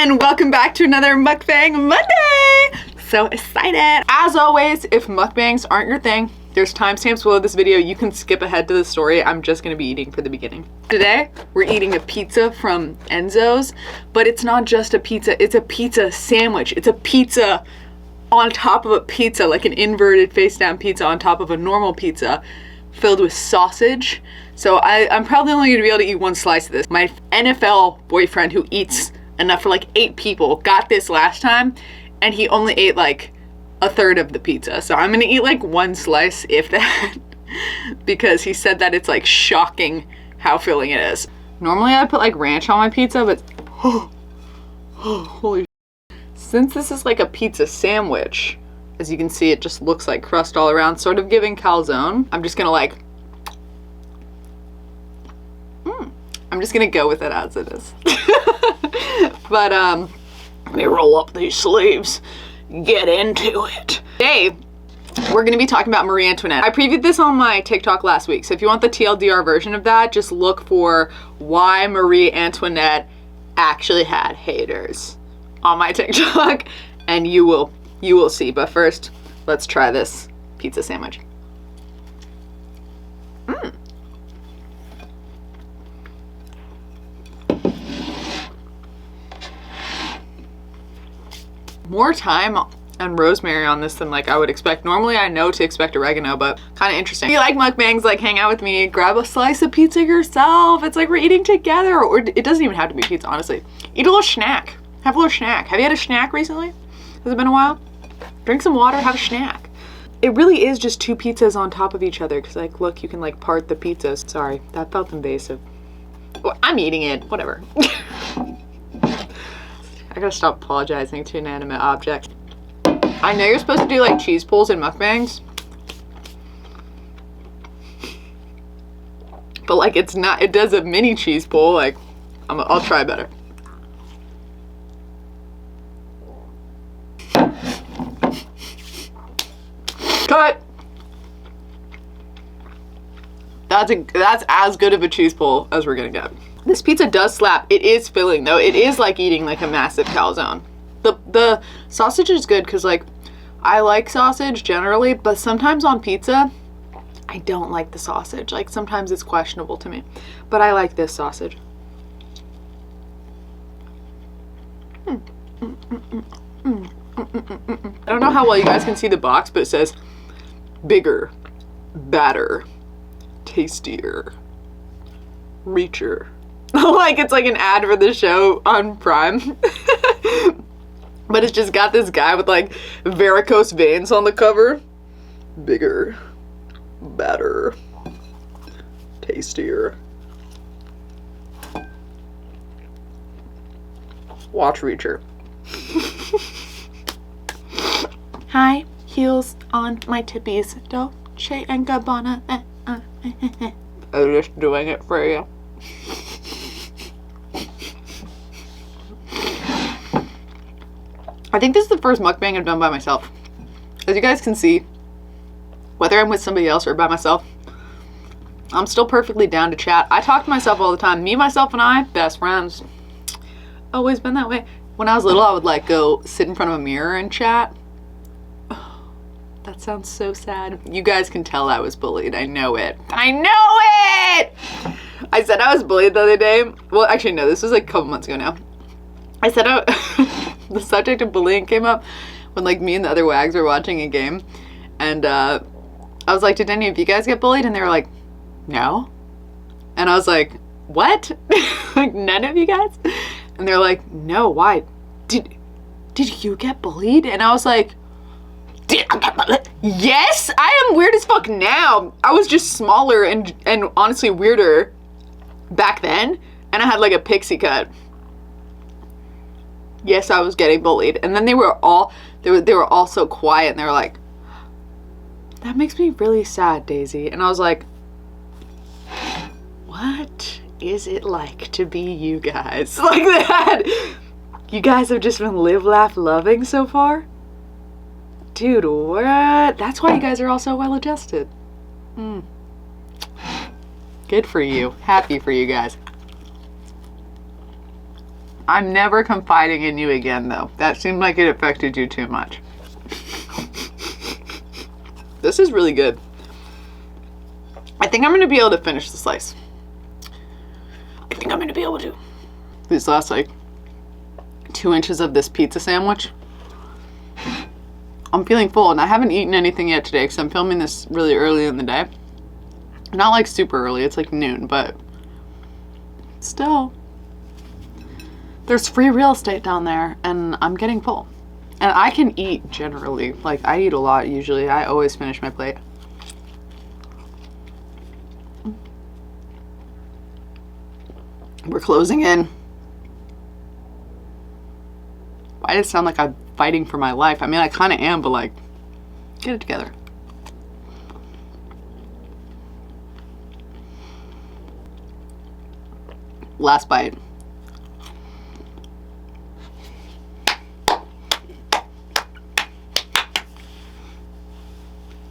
and welcome back to another Mukbang Monday! So excited! As always, if mukbangs aren't your thing, there's timestamps below this video. You can skip ahead to the story. I'm just gonna be eating for the beginning. Today, we're eating a pizza from Enzo's, but it's not just a pizza, it's a pizza sandwich. It's a pizza on top of a pizza, like an inverted face down pizza on top of a normal pizza, filled with sausage. So I'm probably only gonna be able to eat one slice of this. My NFL boyfriend, who eats enough for like 8 people, got this last time and he only ate like a third of the pizza. So I'm gonna eat like one slice, if that, because he said that it's like shocking how filling it is. Normally I'd put like ranch on my pizza, but holy, since this is like a pizza sandwich, as you can see, it just looks like crust all around, sort of giving calzone. I'm just gonna like, I'm just gonna go with it as it is. But let me roll up these sleeves, get into it. Today, we're gonna be talking about Marie Antoinette. I previewed this on my TikTok last week, so if you want the TLDR version of that, just look for why Marie Antoinette actually had haters on my TikTok, and you will see. But first, let's try this pizza sandwich. More thyme and rosemary on this than like I would expect. Normally I know to expect oregano, but kind of interesting. If you like mukbangs, like hang out with me, grab a slice of pizza yourself. It's like we're eating together, or it doesn't even have to be pizza, honestly. Eat a little snack. Have a little snack. Have you had a snack recently? Has it been a while? Drink some water, have a snack. It really is just 2 pizzas on top of each other, because like, look, you can like part the pizzas. Sorry, that felt invasive. Well, I'm eating it, whatever. I gotta stop apologizing to inanimate objects. I know you're supposed to do like cheese pulls in mukbangs, but like it's not, it does a mini cheese pull. Like, I'll try better. Cut! That's as good of a cheese pull as we're gonna get. This pizza does slap. It is filling though. It is like eating like a massive calzone. The sausage is good because like I like sausage generally, but sometimes on pizza I don't like the sausage. Like sometimes it's questionable to me, but I like this sausage. I don't know how well you guys can see the box, but it says bigger, badder, tastier, reacher. Like it's like an ad for the show on Prime. But it's just got this guy with like varicose veins on the cover. Bigger, badder, tastier. Watch Reacher. High heels on my tippies. Dolce and Gabbana. I'm just doing it for you. I think this is the first mukbang I've done by myself. As you guys can see, whether I'm with somebody else or by myself, I'm still perfectly down to chat. I talk to myself all the time. Me, myself, and I, best friends. Always been that way. When I was little, I would like go sit in front of a mirror and chat. Oh, that sounds so sad. You guys can tell I was bullied. I know it. I know it! I said I was bullied the other day. Well, actually, no, this was like a couple months ago now. I said the subject of bullying came up when like me and the other wags were watching a game, and I was like, did any of you guys get bullied? And they were like, no. And I was like, what? Like none of you guys? And they're like, no, why? Did you get bullied? And I was like, did I get bullied? Yes, I am weird as fuck now. I was just smaller and honestly weirder back then, and I had like a pixie cut. Yes, I was getting bullied. And then they were all so quiet, and they were like, that makes me really sad, Daisy. And I was like, what is it like to be you guys? Like that. You guys have just been live, laugh, loving so far? Dude, what? That's why you guys are all so well adjusted. Good for you. Happy for you guys. I'm never confiding in you again, though. That seemed like it affected you too much. This is really good. I think I'm going to be able to finish the slice. I think I'm going to be able to. These last, like, 2 inches of this pizza sandwich. I'm feeling full, and I haven't eaten anything yet today because I'm filming this really early in the day. Not, like, super early. It's, like, noon, but still. There's free real estate down there, and I'm getting full. And I can eat generally. Like, I eat a lot usually. I always finish my plate. We're closing in. Why does it sound like I'm fighting for my life? I mean, I kind of am, but like, get it together. Last bite.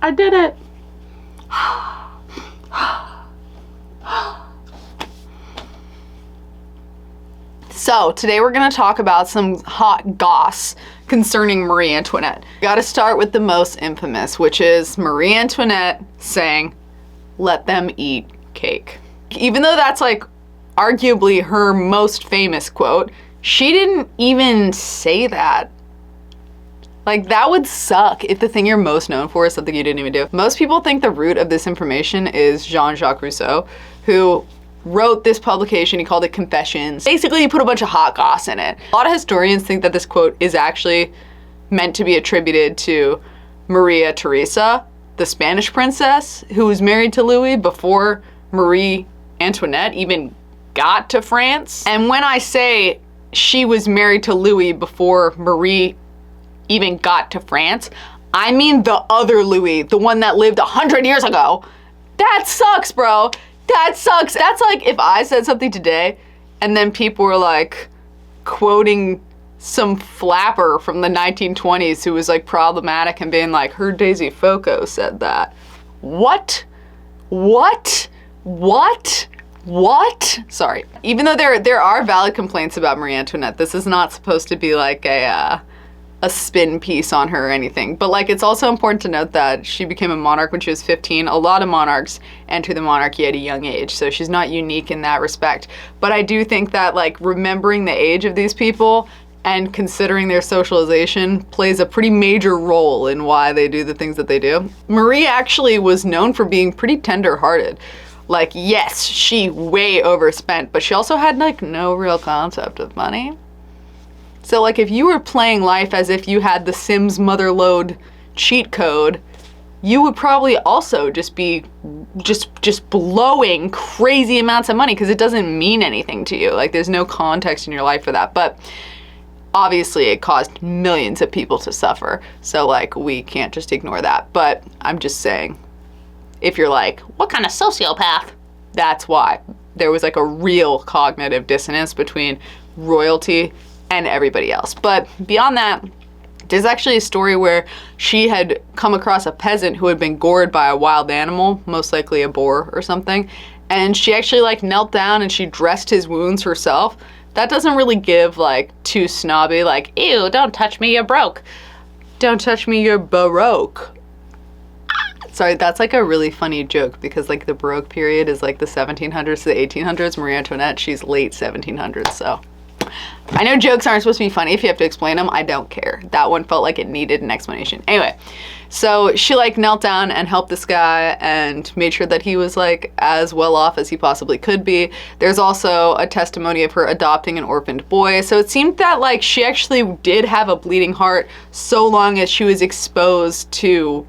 I did it. So today we're going to talk about some hot goss concerning Marie Antoinette. Got to start with the most infamous, which is Marie Antoinette saying, "Let them eat cake." Even though that's like arguably her most famous quote, she didn't even say that. Like, that would suck if the thing you're most known for is something you didn't even do. Most people think the root of this information is Jean-Jacques Rousseau, who wrote this publication. He called it Confessions. Basically, he put a bunch of hot goss in it. A lot of historians think that this quote is actually meant to be attributed to Maria Theresa, the Spanish princess who was married to Louis before Marie Antoinette even got to France. And when I say she was married to Louis before Marie even got to France, I mean the other Louis, the one that lived 100 years ago. That sucks, bro. That sucks. That's like if I said something today and then people were like quoting some flapper from the 1920s who was like problematic and being like, her Daisy Foko said that. What? What? What? What? Sorry. Even though there are valid complaints about Marie Antoinette, this is not supposed to be like a spin piece on her or anything. But like, it's also important to note that she became a monarch when she was 15. A lot of monarchs enter the monarchy at a young age, so she's not unique in that respect. But I do think that like remembering the age of these people and considering their socialization plays a pretty major role in why they do the things that they do. Marie actually was known for being pretty tender-hearted. Like, yes, she way overspent, but she also had like no real concept of money. So like if you were playing life as if you had the Sims Motherlode cheat code, you would probably also just be just blowing crazy amounts of money because it doesn't mean anything to you. Like, there's no context in your life for that. But obviously it caused millions of people to suffer. So like, we can't just ignore that. But I'm just saying, if you're like, what kind of sociopath? That's why. There was like a real cognitive dissonance between royalty and everybody else. But beyond that, there's actually a story where she had come across a peasant who had been gored by a wild animal, most likely a boar or something, and she actually like knelt down and she dressed his wounds herself. That doesn't really give like too snobby, like, ew, don't touch me, you're broke. Don't touch me, you're baroque. Sorry, that's like a really funny joke because like the Baroque period is like the 1700s to the 1800s. Marie Antoinette, she's late 1700s, so. I know jokes aren't supposed to be funny if you have to explain them. I don't care. That one felt like it needed an explanation. Anyway, so she like knelt down and helped this guy and made sure that he was like as well off as he possibly could be. There's also a testimony of her adopting an orphaned boy. So it seemed that like she actually did have a bleeding heart so long as she was exposed to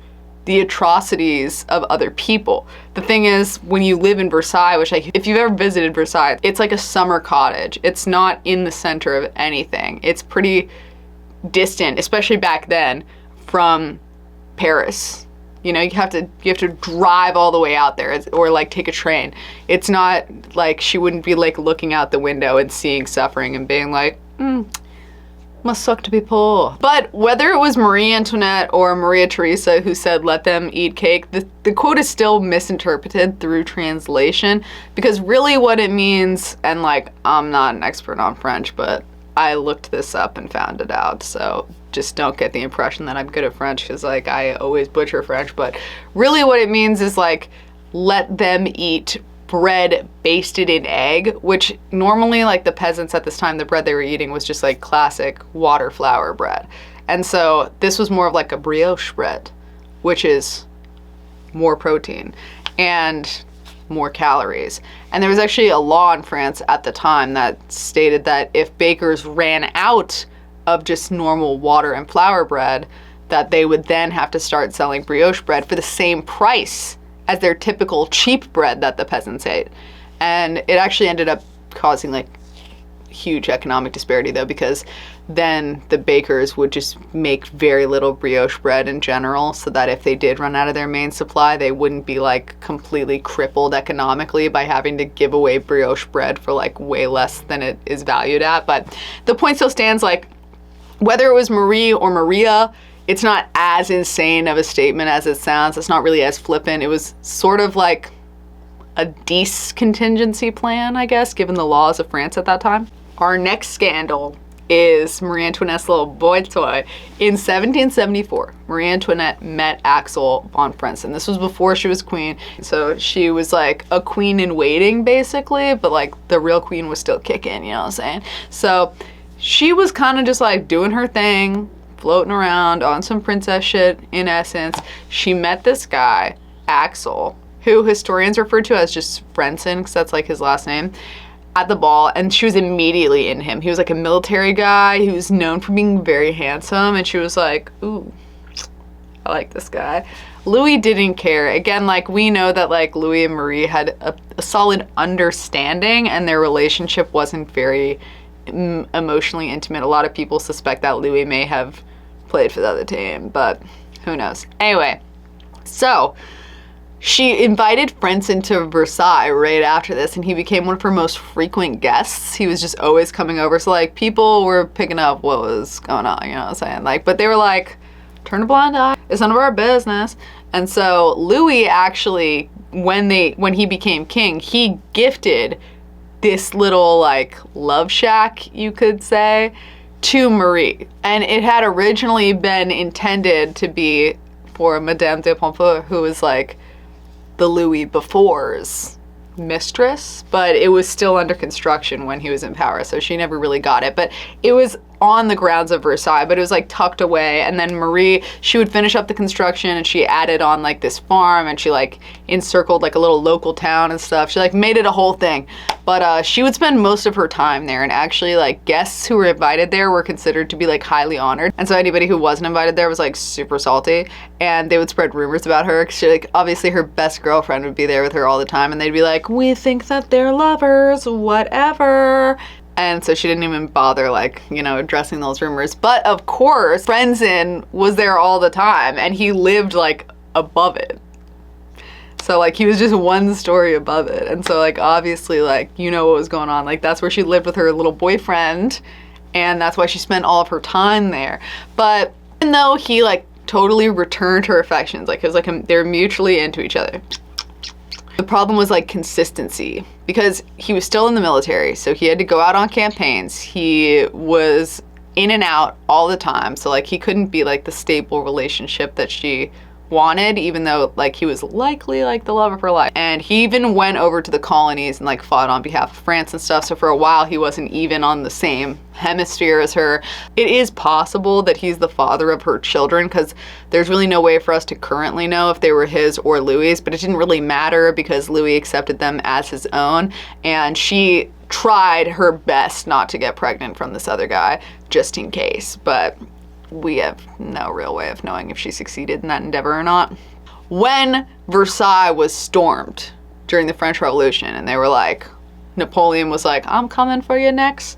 the atrocities of other people. The thing is, when you live in Versailles, which like, if you've ever visited Versailles, it's like a summer cottage. It's not in the center of anything. It's pretty distant, especially back then, from Paris. You know, you have to drive all the way out there or like take a train. It's not like she wouldn't be like looking out the window and seeing suffering and being like, must suck to be poor. But whether it was Marie Antoinette or Maria Theresa who said, let them eat cake, the quote is still misinterpreted through translation, because really what it means, and like, I'm not an expert on French, but I looked this up and found it out, so just don't get the impression that I'm good at French, because like I always butcher French. But really what it means is like, let them eat bread basted in egg, which normally like the peasants at this time, the bread they were eating was just like classic water flour bread. And so this was more of like a brioche bread, which is more protein and more calories. And there was actually a law in France at the time that stated that if bakers ran out of just normal water and flour bread, that they would then have to start selling brioche bread for the same price as their typical cheap bread that the peasants ate. And it actually ended up causing like huge economic disparity though, because then the bakers would just make very little brioche bread in general, so that if they did run out of their main supply, they wouldn't be like completely crippled economically by having to give away brioche bread for like way less than it is valued at. But the point still stands, like whether it was Marie or Maria, it's not as insane of a statement as it sounds. It's not really as flippant. It was sort of like a decent contingency plan, I guess, given the laws of France at that time. Our next scandal is Marie Antoinette's little boy toy. In 1774, Marie Antoinette met Axel von Princeton. This was before she was queen. So she was like a queen in waiting basically, but like the real queen was still kicking, you know what I'm saying? So she was kind of just like doing her thing, floating around on some princess shit in essence. She met this guy, Axel, who historians refer to as just Frenson, because that's like his last name, at the ball, and she was immediately in him. He was like a military guy who was known for being very handsome, and she was like, ooh, I like this guy. Louis didn't care. Again, like we know that like Louis and Marie had a solid understanding, and their relationship wasn't very emotionally intimate. A lot of people suspect that Louis may have played for the other team, but who knows. Anyway, so she invited Frenson to Versailles right after this, and he became one of her most frequent guests. He was just always coming over. So like people were picking up what was going on, you know what I'm saying? Like, but they were like, turn a blind eye. It's none of our business. And so Louis actually, when he became king, he gifted this little like love shack, you could say, to Marie. And it had originally been intended to be for Madame de Pompadour, who was like the Louis before's mistress, but it was still under construction when he was in power, so she never really got it. But it was on the grounds of Versailles, but it was like tucked away. And then Marie, she would finish up the construction and she added on like this farm, and she like encircled like a little local town and stuff. She like made it a whole thing. But she would spend most of her time there, and actually like guests who were invited there were considered to be like highly honored. And so anybody who wasn't invited there was like super salty, and they would spread rumors about her, because she like obviously her best girlfriend would be there with her all the time, and they'd be like, we think that they're lovers, whatever. And so she didn't even bother like, you know, addressing those rumors. But of course, Frenson was there all the time, and he lived like above it. So like he was just one story above it. And so like obviously like, you know what was going on. Like that's where she lived with her little boyfriend, and that's why she spent all of her time there. But even though he like totally returned her affections, like it was like they're mutually into each other, the problem was like consistency, because he was still in the military, so he had to go out on campaigns. He was in and out all the time, so like he couldn't be like the stable relationship that she wanted, even though like he was likely like the love of her life. And he even went over to the colonies and like fought on behalf of France and stuff, so for a while he wasn't even on the same hemisphere as her. It is possible that he's the father of her children, because there's really no way for us to currently know if they were his or Louis', but it didn't really matter because Louis accepted them as his own, and she tried her best not to get pregnant from this other guy just in case. But we have no real way of knowing if she succeeded in that endeavor or not. When Versailles was stormed during the French Revolution, and they were like, Napoleon was like, I'm coming for you next,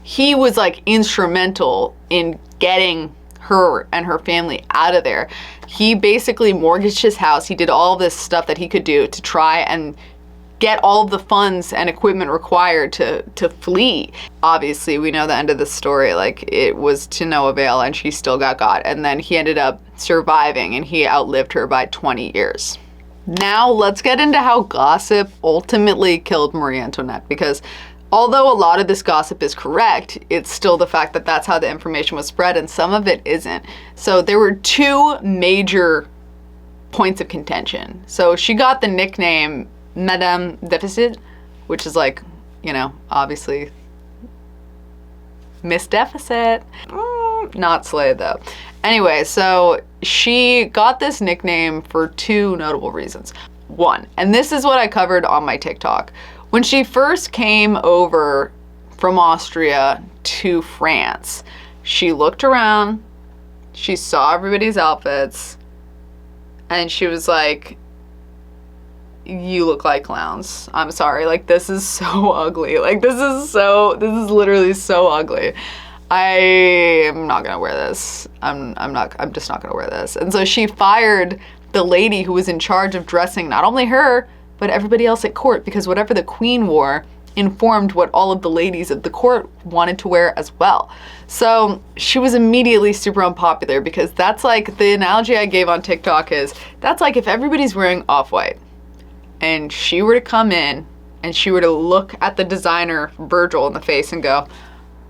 he was like instrumental in getting her and her family out of there. He basically mortgaged his house. He did all this stuff that he could do to try and get all of the funds and equipment required to flee. Obviously, we know the end of the story, like it was to no avail, and she still got. And then he ended up surviving, and he outlived her by 20 years. Now let's get into how gossip ultimately killed Marie Antoinette, because Although a lot of this gossip is correct, it's still the fact that that's how the information was spread, and some of it isn't. So there were two major points of contention. So she got the nickname Madame Deficit, which is like, you know, obviously Miss Deficit. Not Slay though. Anyway, so she got this nickname for two notable reasons. One, and this is what I covered on my TikTok. When she first came over from Austria to France, she looked around, she saw everybody's outfits, and she was like, you look like clowns. I'm sorry, like this is so ugly. Like this is literally so ugly. I am not gonna wear this. I'm just not gonna wear this. And so she fired the lady who was in charge of dressing not only her, but everybody else at court, because whatever the queen wore informed what all of the ladies of the court wanted to wear as well. So she was immediately super unpopular, because that's like, the analogy I gave on TikTok is, that's like if everybody's wearing off-white and she were to come in and she were to look at the designer Virgil in the face and go,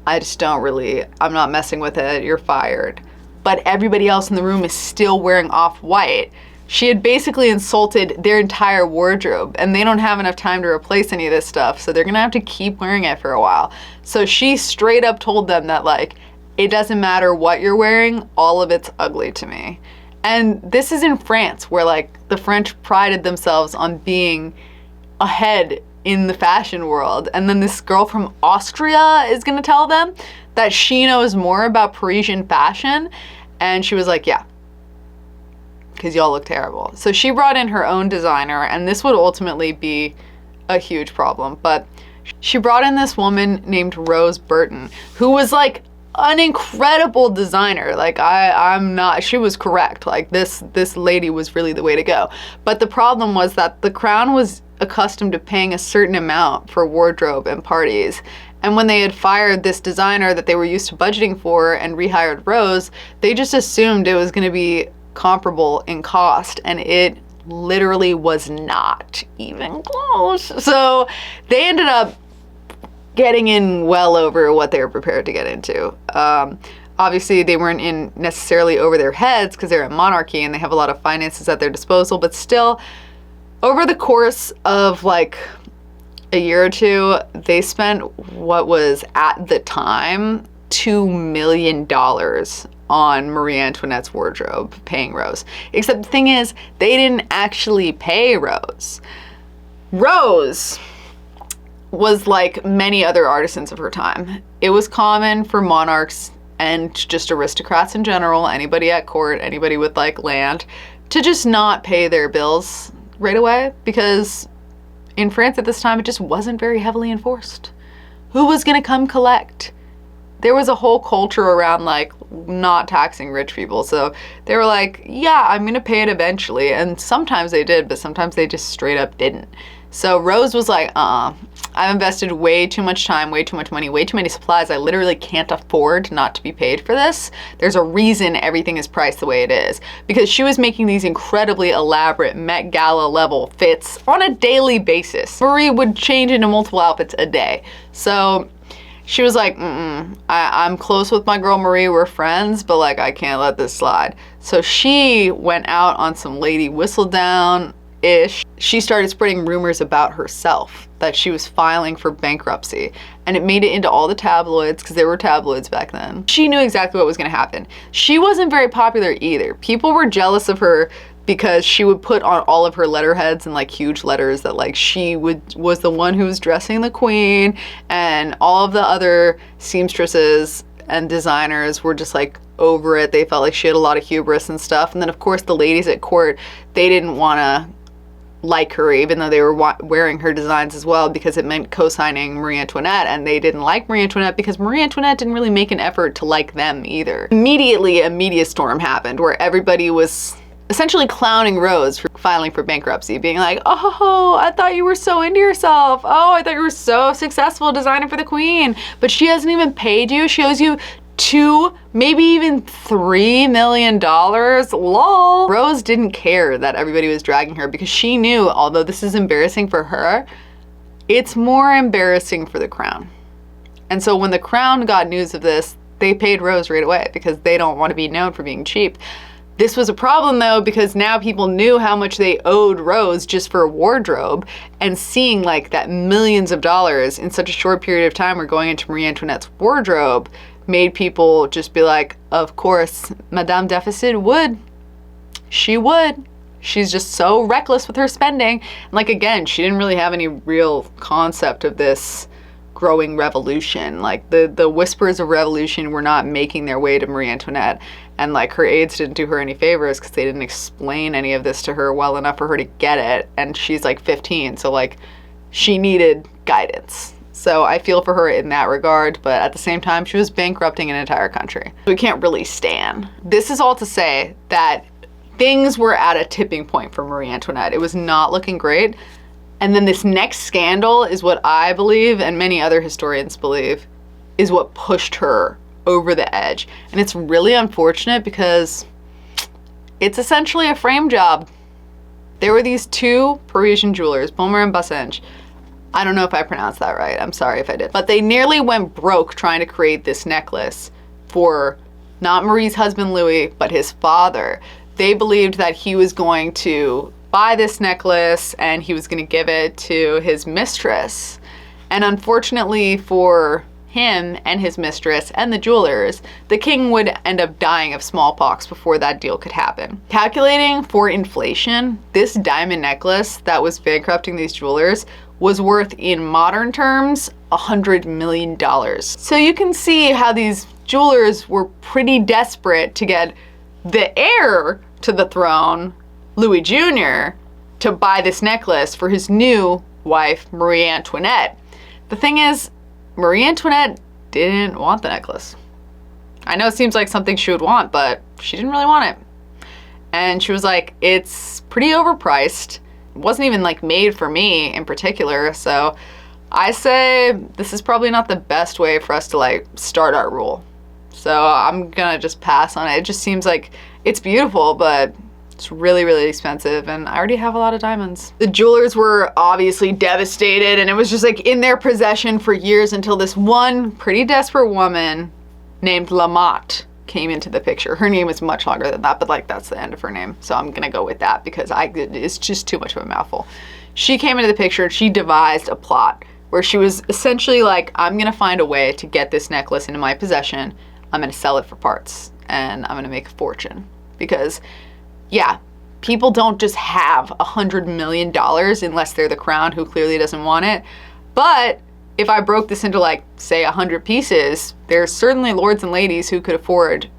I just don't really, I'm not messing with it, you're fired. But everybody else in the room is still wearing off-white. She had basically insulted their entire wardrobe, and they don't have enough time to replace any of this stuff, so they're gonna have to keep wearing it for a while. So she straight up told them that, like, it doesn't matter what you're wearing, all of it's ugly to me. And this is in France, where like the French prided themselves on being ahead in the fashion world. And then this girl from Austria is gonna tell them that she knows more about Parisian fashion. And she was like, yeah, because y'all look terrible. So she brought in her own designer, and this would ultimately be a huge problem. But she brought in this woman named Rose Burton, who was like an incredible designer. Like she was correct. Like this lady was really the way to go. But the problem was that the crown was accustomed to paying a certain amount for wardrobe and parties. And when they had fired this designer that they were used to budgeting for and rehired Rose, they just assumed it was going to be comparable in cost, and it literally was not even close. So they ended up getting in well over what they were prepared to get into. Obviously, they weren't in necessarily over their heads because they're a monarchy and they have a lot of finances at their disposal, but still, over the course of like a year or two, they spent what was at the time $2 million on Marie Antoinette's wardrobe, paying Rose. Except the thing is, they didn't actually pay Rose. Rose was like many other artisans of her time. It was common for monarchs and just aristocrats in general, anybody at court, anybody with like land, to just not pay their bills right away, because in France at this time, it just wasn't very heavily enforced. Who was gonna come collect? There was a whole culture around like not taxing rich people. So they were like, yeah, I'm gonna pay it eventually. And sometimes they did, but sometimes they just straight up didn't. So Rose was like, I've invested way too much time, way too much money, way too many supplies. I literally can't afford not to be paid for this. There's a reason everything is priced the way it is. Because she was making these incredibly elaborate Met Gala level fits on a daily basis. Marie would change into multiple outfits a day. So she was like, I'm close with my girl Marie, we're friends, but like I can't let this slide. So she went out on some lady Whistledown-ish. She started spreading rumors about herself, that she was filing for bankruptcy, and it made it into all the tabloids, because there were tabloids back then. She knew exactly what was gonna happen. She wasn't very popular either. People were jealous of her because she would put on all of her letterheads in like huge letters that like she was the one who was dressing the queen, and all of the other seamstresses and designers were just like over it. They felt like she had a lot of hubris and stuff. And then of course the ladies at court, they didn't want to like her, even though they were wearing her designs as well, because it meant co-signing Marie Antoinette, and they didn't like Marie Antoinette because Marie Antoinette didn't really make an effort to like them either. Immediately a media storm happened where everybody was essentially clowning Rose for filing for bankruptcy, being like, oh, I thought you were so into yourself. Oh, I thought you were so successful designing for the queen, but she hasn't even paid you. She owes you $2, maybe even $3 million. Lol. Rose didn't care that everybody was dragging her, because she knew, although this is embarrassing for her, It's more embarrassing for the crown. And so when the crown got news of this, they paid Rose right away because they don't want to be known for being cheap. This was a problem though, because now people knew how much they owed Rose just for a wardrobe, and seeing like that millions of dollars in such a short period of time were going into Marie Antoinette's wardrobe made people just be like, of course, Madame Deficit would. She would. She's just so reckless with her spending. And like, again, she didn't really have any real concept of this growing revolution. Like the whispers of revolution were not making their way to Marie Antoinette. And like her aides didn't do her any favors because they didn't explain any of this to her well enough for her to get it. And she's like 15, so like she needed guidance. So I feel for her in that regard, but at the same time, she was bankrupting an entire country. We can't really stand. This is all to say that things were at a tipping point for Marie Antoinette. It was not looking great. And then this next scandal is what I believe, and many other historians believe, is what pushed her over the edge. And it's really unfortunate because it's essentially a frame job. There were these two Parisian jewelers, Baumer and Bassange. I don't know if I pronounced that right. I'm sorry if I did. But they nearly went broke trying to create this necklace for not Marie's husband Louis, but his father. They believed that he was going to buy this necklace and he was going to give it to his mistress. And unfortunately for him and his mistress and the jewelers, the king would end up dying of smallpox before that deal could happen. Calculating for inflation, this diamond necklace that was bankrupting these jewelers was worth, in modern terms, $100 million. So you can see how these jewelers were pretty desperate to get the heir to the throne, Louis Jr., to buy this necklace for his new wife, Marie Antoinette. The thing is, Marie Antoinette didn't want the necklace. I know it seems like something she would want, but she didn't really want it. And she was like, it's pretty overpriced. It wasn't even like made for me in particular. So I say this is probably not the best way for us to like start our rule. So I'm gonna just pass on it. It just seems like it's beautiful, but it's really, really expensive, and I already have a lot of diamonds. The jewelers were obviously devastated, and it was just like in their possession for years until this one pretty desperate woman named Lamotte came into the picture. Her name is much longer than that, but like that's the end of her name. So I'm gonna go with that because it's just too much of a mouthful. She came into the picture and she devised a plot where she was essentially like, I'm gonna find a way to get this necklace into my possession. I'm gonna sell it for parts and I'm gonna make a fortune. Because yeah, people don't just have $100 million unless they're the crown, who clearly doesn't want it. But if I broke this into like, say 100 pieces, there's certainly lords and ladies who could afford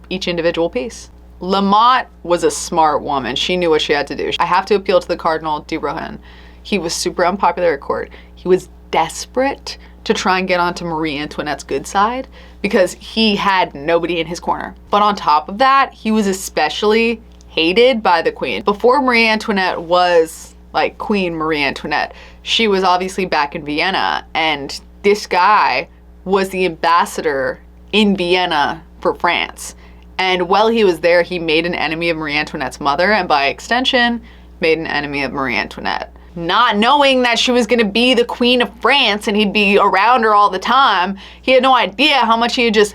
each individual piece. Lamotte was a smart woman. She knew what she had to do. I have to appeal to the Cardinal de Rohan. He was super unpopular at court. He was desperate to try and get onto Marie Antoinette's good side because he had nobody in his corner. But on top of that, he was especially hated by the queen. Before Marie Antoinette was like Queen Marie Antoinette, she was obviously back in Vienna, and this guy was the ambassador in Vienna for France. And while he was there, he made an enemy of Marie Antoinette's mother, and by extension, made an enemy of Marie Antoinette. Not knowing that she was gonna be the Queen of France and he'd be around her all the time, he had no idea how much he had just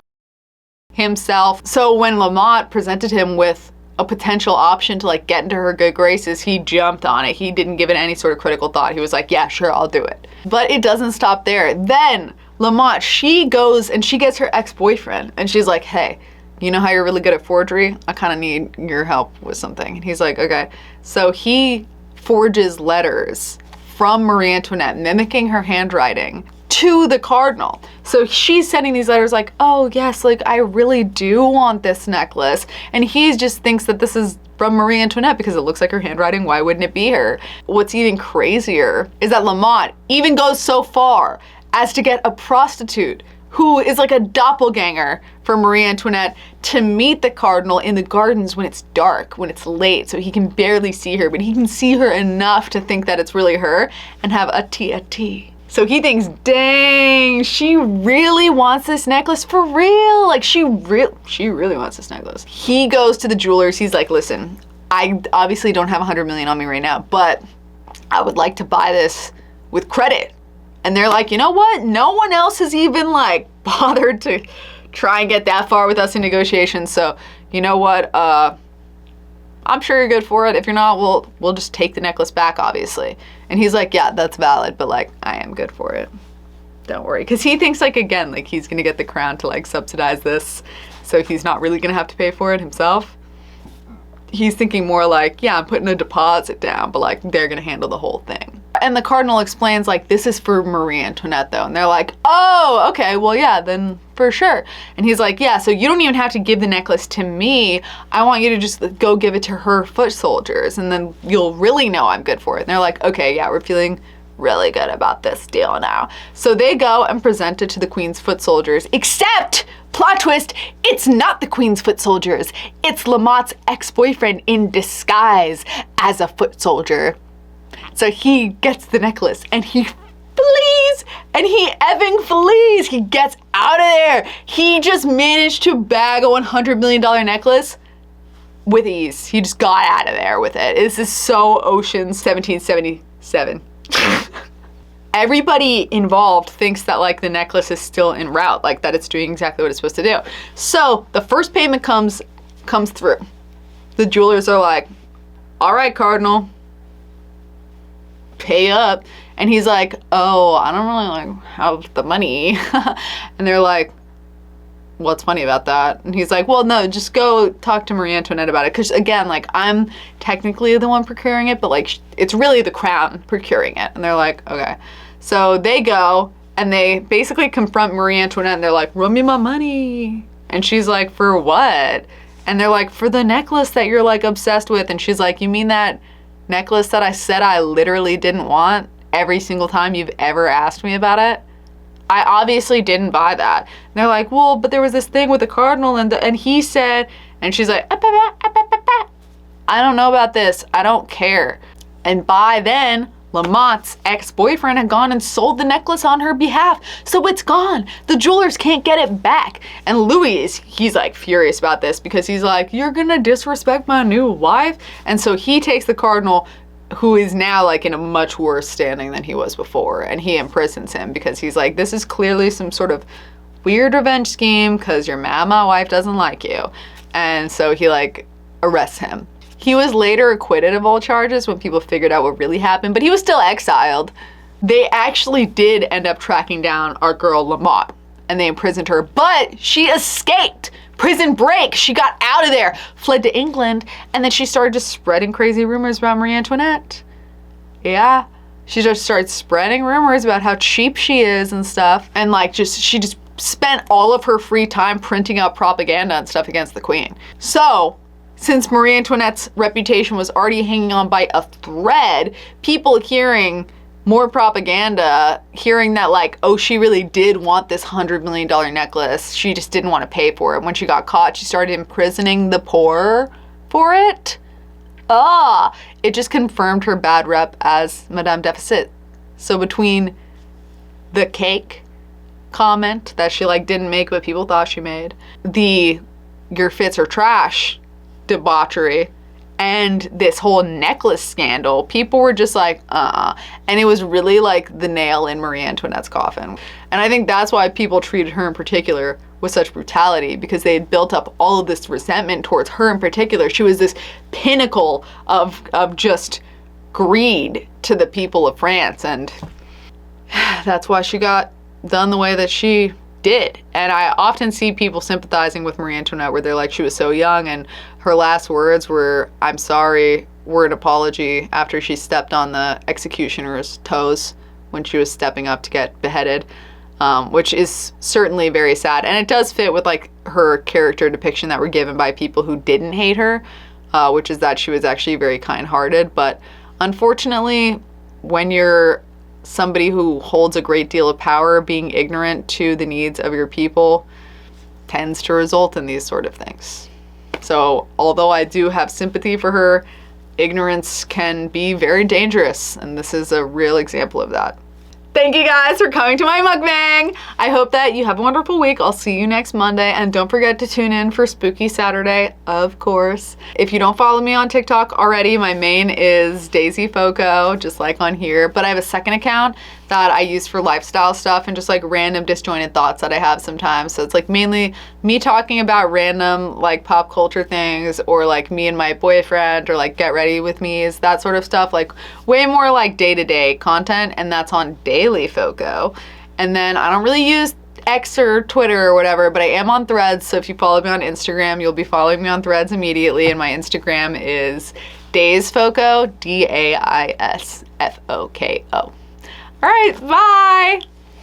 himself. So when Lamotte presented him with a potential option to like get into her good graces, he jumped on it. He didn't give it any sort of critical thought. He was like, yeah, sure, I'll do it. But it doesn't stop there. Then Lamotte, she goes and she gets her ex-boyfriend and she's like, hey, you know how you're really good at forgery? I kind of need your help with something. And he's like, okay. So he forges letters from Marie Antoinette, mimicking her handwriting, to the cardinal. So she's sending these letters like, oh yes, like I really do want this necklace. And he just thinks that this is from Marie Antoinette because it looks like her handwriting. Why wouldn't it be her? What's even crazier is that Lamotte even goes so far as to get a prostitute who is like a doppelganger for Marie Antoinette to meet the cardinal in the gardens when it's dark, when it's late, so he can barely see her, but he can see her enough to think that it's really her and have a tea. So he thinks, dang, she really wants this necklace for real. Like she really wants this necklace. He goes to the jewelers. He's like, listen, I obviously don't have $100 million on me right now, but I would like to buy this with credit. And they're like, you know what? No one else has even like bothered to try and get that far with us in negotiations. So you know what? I'm sure you're good for it. If you're not, we'll just take the necklace back, obviously. And he's like, yeah, that's valid, but like, I am good for it. Don't worry. Because he thinks like, again, like he's going to get the crown to like subsidize this. So he's not really going to have to pay for it himself. He's thinking more like, yeah, I'm putting a deposit down, but like they're going to handle the whole thing. And the cardinal explains like, this is for Marie Antoinette though. And they're like, oh, okay, well, yeah, then for sure. And he's like, yeah, so you don't even have to give the necklace to me. I want you to just go give it to her foot soldiers. And then you'll really know I'm good for it. And they're like, okay, yeah, we're feeling really good about this deal now. So they go and present it to the queen's foot soldiers, except, plot twist, it's not the queen's foot soldiers. It's Lamotte's ex-boyfriend in disguise as a foot soldier. So he gets the necklace and he flees, and he effing flees. He gets out of there. He just managed to bag a $100 million necklace with ease. He just got out of there with it. This is so Ocean's 1777. Everybody involved thinks that like the necklace is still en route, like that it's doing exactly what it's supposed to do. So the first payment comes through. The jewelers are like, all right, Cardinal, pay up. And he's like, oh, I don't really like have the money. And they're like, what's funny about that? And he's like, well, no, just go talk to Marie Antoinette about it. Because again, like I'm technically the one procuring it, but like it's really the crown procuring it. And they're like, okay. So they go and they basically confront Marie Antoinette and they're like, run me my money. And she's like, for what? And they're like, for the necklace that you're like obsessed with. And she's like, you mean that necklace that I said I literally didn't want every single time you've ever asked me about it? I obviously didn't buy that. And they're like, well, but there was this thing with the cardinal and he said, and she's like, I don't know about this. I don't care. And by then, Lamotte's ex-boyfriend had gone and sold the necklace on her behalf. So it's gone. The jewelers can't get it back. And Louis, he's like furious about this because he's like, you're gonna disrespect my new wife? And so he takes the cardinal, who is now like in a much worse standing than he was before, and he imprisons him because he's like, this is clearly some sort of weird revenge scheme because you're mad my wife doesn't like you. And so he like arrests him. He was later acquitted of all charges when people figured out what really happened, but he was still exiled. They actually did end up tracking down our girl Lamotte and they imprisoned her, but she escaped. Prison break. She got out of there, fled to England, and then she started just spreading crazy rumors about Marie Antoinette. Yeah. She just started spreading rumors about how cheap she is and stuff. And like she just spent all of her free time printing out propaganda and stuff against the queen. So since Marie Antoinette's reputation was already hanging on by a thread, people hearing more propaganda, hearing that like, oh, she really did want this $100 million necklace. She just didn't want to pay for it. When she got caught, she started imprisoning the poor for it. It just confirmed her bad rep as Madame Deficit. So between the cake comment that she like didn't make but people thought she made, the your fits are trash debauchery, and this whole necklace scandal, people were just like, and it was really like the nail in Marie Antoinette's coffin. And I think that's why people treated her in particular with such brutality, because they had built up all of this resentment towards her in particular. She was this pinnacle of just greed to the people of France, and that's why she got done the way that she did. And I often see people sympathizing with Marie Antoinette where they're like, she was so young and her last words were, I'm sorry, were an apology after she stepped on the executioner's toes when she was stepping up to get beheaded, which is certainly very sad. And it does fit with like her character depiction that were given by people who didn't hate her, which is that she was actually very kind-hearted. But unfortunately, when you're somebody who holds a great deal of power, being ignorant to the needs of your people tends to result in these sort of things. So although I do have sympathy for her, ignorance can be very dangerous, and this is a real example of that. Thank you guys for coming to my mukbang. I hope that you have a wonderful week. I'll see you next Monday, and don't forget to tune in for Spooky Saturday, of course. If you don't follow me on TikTok already, my main is Daisy Foko, just like on here, but I have a second account that I use for lifestyle stuff and just like random disjointed thoughts that I have sometimes. So it's like mainly me talking about random like pop culture things, or like me and my boyfriend, or like get ready with me's, that sort of stuff, like way more like day-to-day content, and that's on daily Foko. And then I don't really use X or Twitter or whatever, but I am on Threads, so if you follow me on Instagram, you'll be following me on Threads immediately, and my Instagram is daisfoko, DAISFOKO. All right, bye!